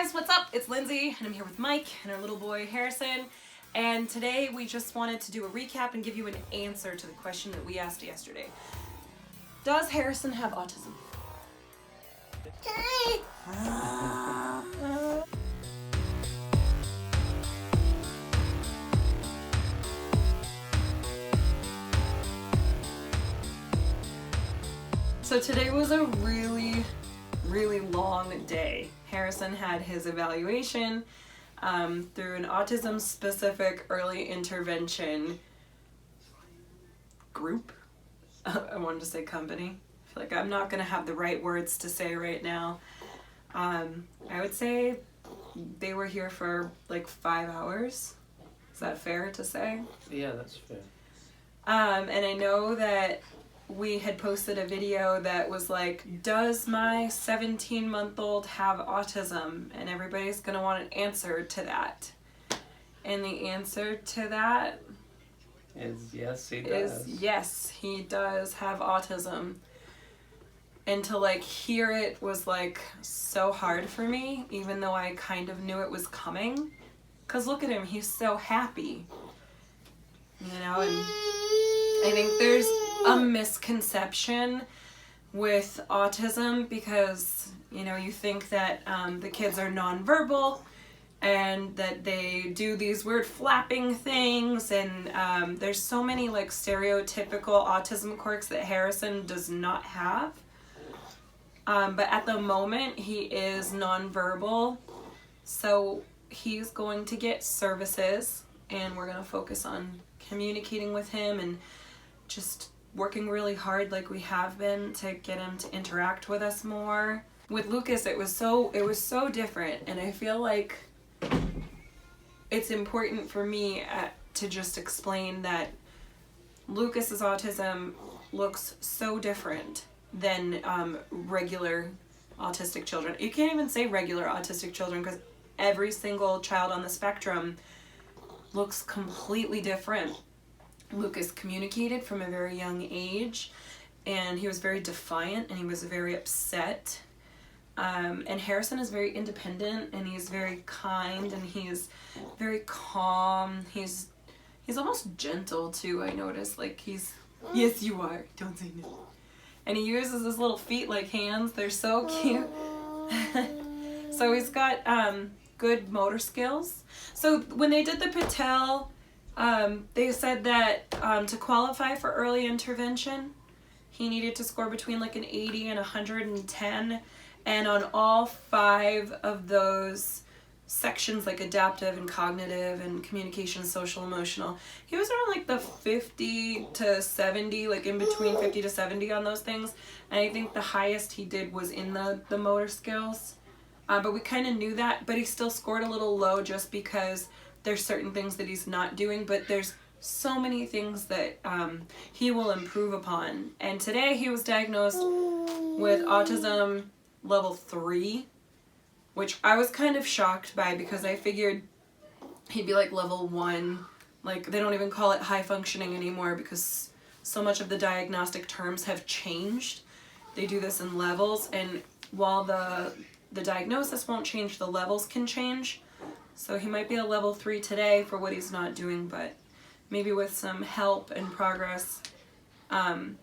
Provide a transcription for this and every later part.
guys, what's up? It's Lindsay and I'm here with Mike and our little boy Harrison, and today we just wanted to do a recap and give you an answer to the question that we asked yesterday. Does Harrison have autism? So today was a really long day. Harrison had his evaluation through an autism-specific early intervention group. I wanted to say company. I feel like I'm not going to have the right words to say right now. I would say they were here for like 5 hours. Is that fair to say? Yeah, that's fair. And I know that we had posted a video that was like, does my 17-month-old have autism? And everybody's gonna want an answer to that. And the answer to that is yes, he does. Yes, he does have autism. And to like hear it was like so hard for me, even though I kind of knew it was coming. 'Cause look at him, he's so happy. You know, and I think there's a misconception with autism because, you know, you think that the kids are nonverbal and that they do these weird flapping things, and there's so many like stereotypical autism quirks that Harrison does not have. But at the moment he is nonverbal, so he's going to get services, and we're going to focus on communicating with him and just working really hard like we have been to get him to interact with us more. With Lucas it was so different, and I feel like it's important for me to just explain that Lucas's autism looks so different than regular autistic children. You can't even say regular autistic children because every single child on the spectrum looks completely different. Lucas communicated from a very young age, and he was very defiant and he was very upset. And Harrison is very independent, and he's very kind, and he's very calm. He's almost gentle too, I noticed. Like yes you are, don't say no. And he uses his little feet like hands. They're so cute. So he's got good motor skills. So when they did the Patel, they said that to qualify for early intervention, he needed to score between like an 80 and 110. And on all 5 of those sections, like adaptive and cognitive and communication, social, emotional, he was around like the 50 to 70, like in between 50 to 70 on those things. And I think the highest he did was in the motor skills. But we kind of knew that, but he still scored a little low just because there's certain things that he's not doing, but there's so many things that he will improve upon. And today he was diagnosed with autism level 3, which I was kind of shocked by because I figured he'd be like level 1. Like, they don't even call it high functioning anymore because so much of the diagnostic terms have changed. They do this in levels, and while the diagnosis won't change, the levels can change. So he might be a level 3 today for what he's not doing, but maybe with some help and progress,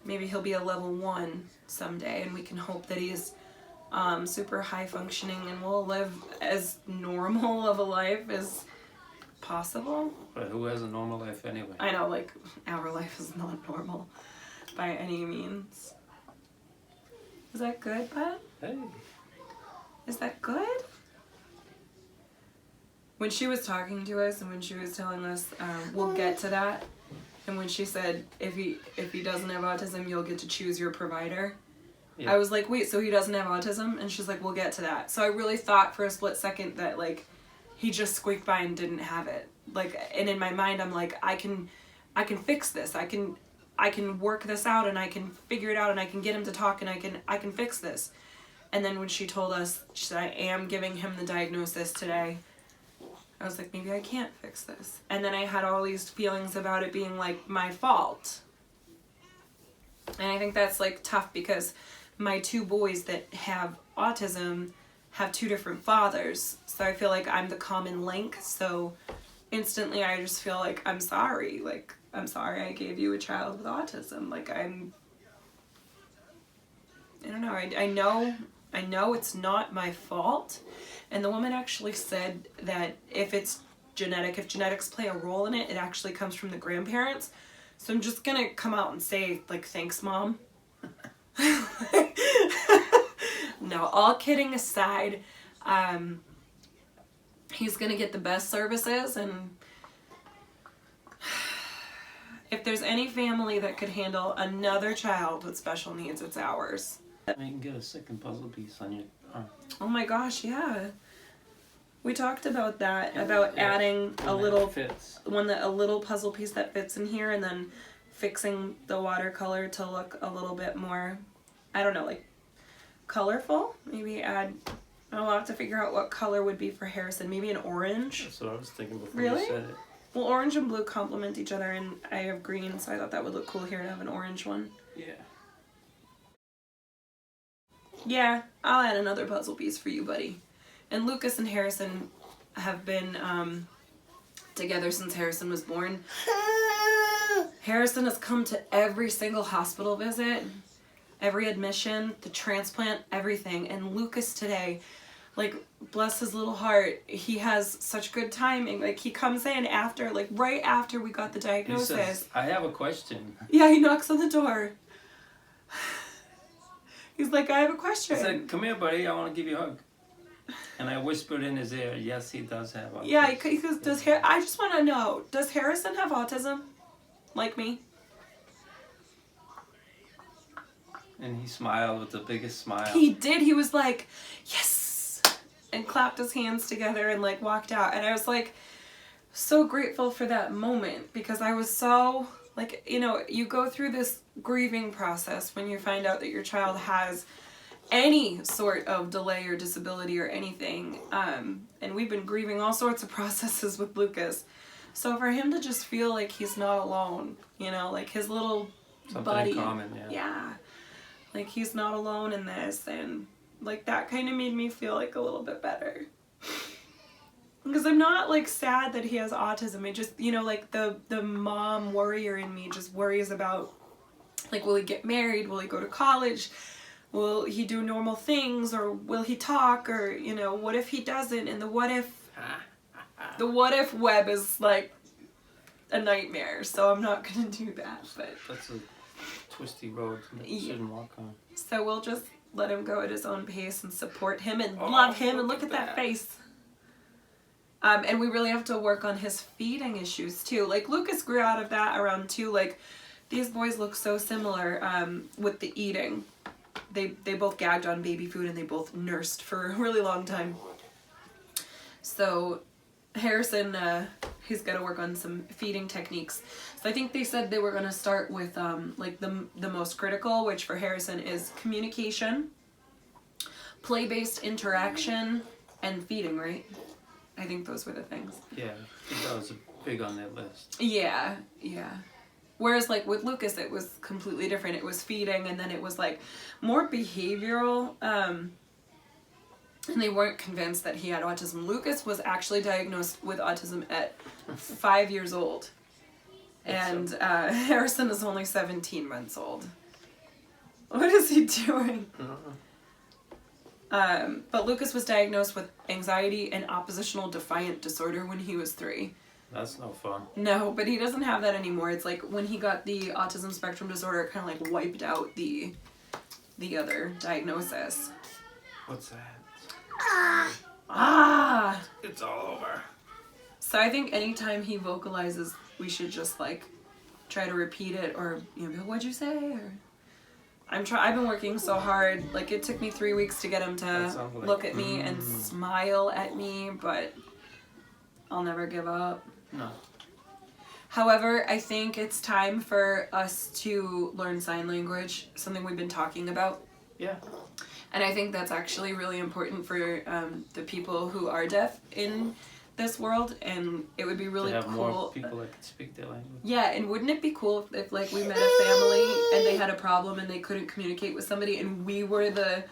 maybe he'll be a level 1 someday, and we can hope that he's super high functioning and will live as normal of a life as possible. But who has a normal life anyway? I know, like, our life is not normal by any means. Is that good, bud? Hey. Is that good? When she was talking to us and when she was telling us, we'll get to that, and when she said, if he doesn't have autism, you'll get to choose your provider, yeah. I was like, wait, so he doesn't have autism? And she's like, we'll get to that. So I really thought for a split second that, like, he just squeaked by and didn't have it. Like, and in my mind, I'm like, I can fix this. I can work this out, and I can figure it out, and I can get him to talk, and I can fix this. And then when she told us, she said, I am giving him the diagnosis today, I was like, maybe I can't fix this. And then I had all these feelings about it being like my fault. And I think that's like tough because my 2 boys that have autism have two different fathers. So I feel like I'm the common link. So instantly I just feel like I'm sorry. Like, I'm sorry I gave you a child with autism. Like, I don't know. I know it's not my fault. And the woman actually said that if it's genetic, if genetics play a role in it, it actually comes from the grandparents. So I'm just gonna come out and say, like, thanks, Mom. No, all kidding aside, he's gonna get the best services, and if there's any family that could handle another child with special needs, it's ours. You can get a second puzzle piece on your arm. Oh my gosh, yeah. We talked about that, about adding a little a little puzzle piece that fits in here, and then fixing the watercolor to look a little bit more, I don't know, like colorful. Maybe I'll have to figure out what color would be for Harrison. Maybe an orange. That's what I was thinking before Really? you said it. Well, orange and blue complement each other, and I have green, so I thought that would look cool here to have an orange one. Yeah. Yeah, I'll add another puzzle piece for you, buddy. And Lucas and Harrison have been together since Harrison was born. Harrison has come to every single hospital visit, every admission, the transplant, everything. And Lucas today, like, bless his little heart, he has such good timing. Like, he comes in after, like, right after we got the diagnosis. He says, I have a question. Yeah, he knocks on the door. He's like, I have a question. He said, come here, buddy, I want to give you a hug. And I whispered in his ear, yes, he does have autism. Yeah, he goes, I just want to know, does Harrison have autism? Like me? And he smiled with the biggest smile. He did. He was like, yes! And clapped his hands together and, like, walked out. And I was, like, so grateful for that moment, because I was so, like, you know, you go through this grieving process when you find out that your child has any sort of delay or disability or anything. And we've been grieving all sorts of processes with Lucas. So for him to just feel like he's not alone, you know, like his little buddy. Something in common, yeah. Yeah. Like, he's not alone in this, and, like, that kind of made me feel, like, a little bit better. Because I'm not, like, sad that he has autism. It just, you know, like, the mom warrior in me just worries about, like, will he get married? Will he go to college? Will he do normal things? Or will he talk? Or, you know, what if he doesn't? And the what if web is, like, a nightmare. So I'm not going to do that, but... That's a twisty road that you shouldn't walk on. So we'll just let him go at his own pace and support him and love him, and look at that face. And we really have to work on his feeding issues too. Like, Lucas grew out of that around 2. Like, these boys look so similar with the eating. They both gagged on baby food, and they both nursed for a really long time. So Harrison, he's got to work on some feeding techniques. So I think they said they were going to start with like the most critical, which for Harrison is communication, play-based interaction, and feeding, right? I think those were the things. Yeah, I think that was big on their list. Yeah, yeah. Whereas, like, with Lucas, it was completely different. It was feeding, and then it was, like, more behavioral, and they weren't convinced that he had autism. Lucas was actually diagnosed with autism at 5 years old. And Harrison is only 17 months old. What is he doing? But Lucas was diagnosed with anxiety and oppositional defiant disorder when he was 3. That's no fun. No, but he doesn't have that anymore. It's like when he got the autism spectrum disorder, it kind of like wiped out the other diagnosis. What's that? Ah! It's all over. So I think anytime he vocalizes, we should just like try to repeat it, or, you know, what'd you say? Or I've been working so hard. Like, it took me 3 weeks to get him to look at me and smile at me, but I'll never give up. No. However, I think it's time for us to learn sign language, something we've been talking about. Yeah. And I think that's actually really important for the people who are deaf in this world, and it would be really to have cool. More people that can speak their language. Yeah, and wouldn't it be cool if like we met a family and they had a problem and they couldn't communicate with somebody, and we were the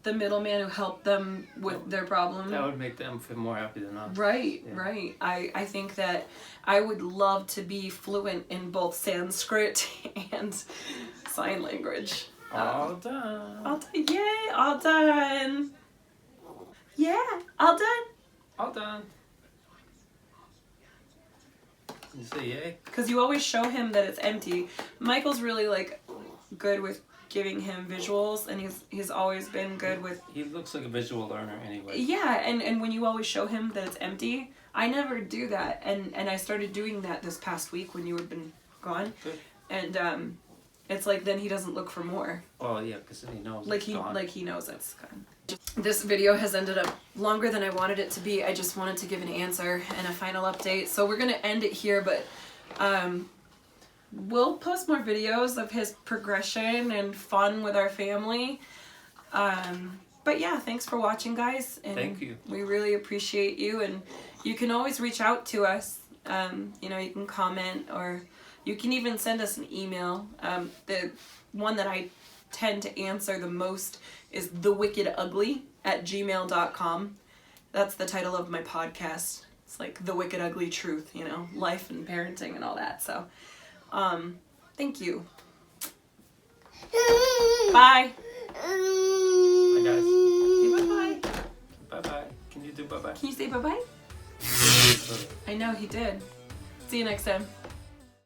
the middleman who helped them with their problem. That would make them feel more happy than us. Right, Yeah. right. I think that I would love to be fluent in both Sanskrit and sign language. All done. Yay, all done. Yeah, all done. All done. You say yay? Because you always show him that it's empty. Michael's really like good with giving him visuals, and he's always been good with. He looks like a visual learner anyway. Yeah, and when you always show him that it's empty, I never do that, and I started doing that this past week when you had been gone, Good. and it's like then he doesn't look for more. Oh yeah, because he knows. Like it's gone. he knows it's gone. This video has ended up longer than I wanted it to be. I just wanted to give an answer and a final update. So we're gonna end it here, but we'll post more videos of his progression and fun with our family. But yeah, thanks for watching, guys. And Thank you. We really appreciate you, and you can always reach out to us. You know, you can comment, or you can even send us an email. The one that I tend to answer the most is thewickedugly@gmail.com. That's the title of my podcast. It's like The Wicked Ugly Truth, you know, life and parenting and all that. So, thank you. Bye. Bye guys. Say bye-bye. Bye bye. Can you do bye bye? Can you say bye-bye? I know he did. See you next time.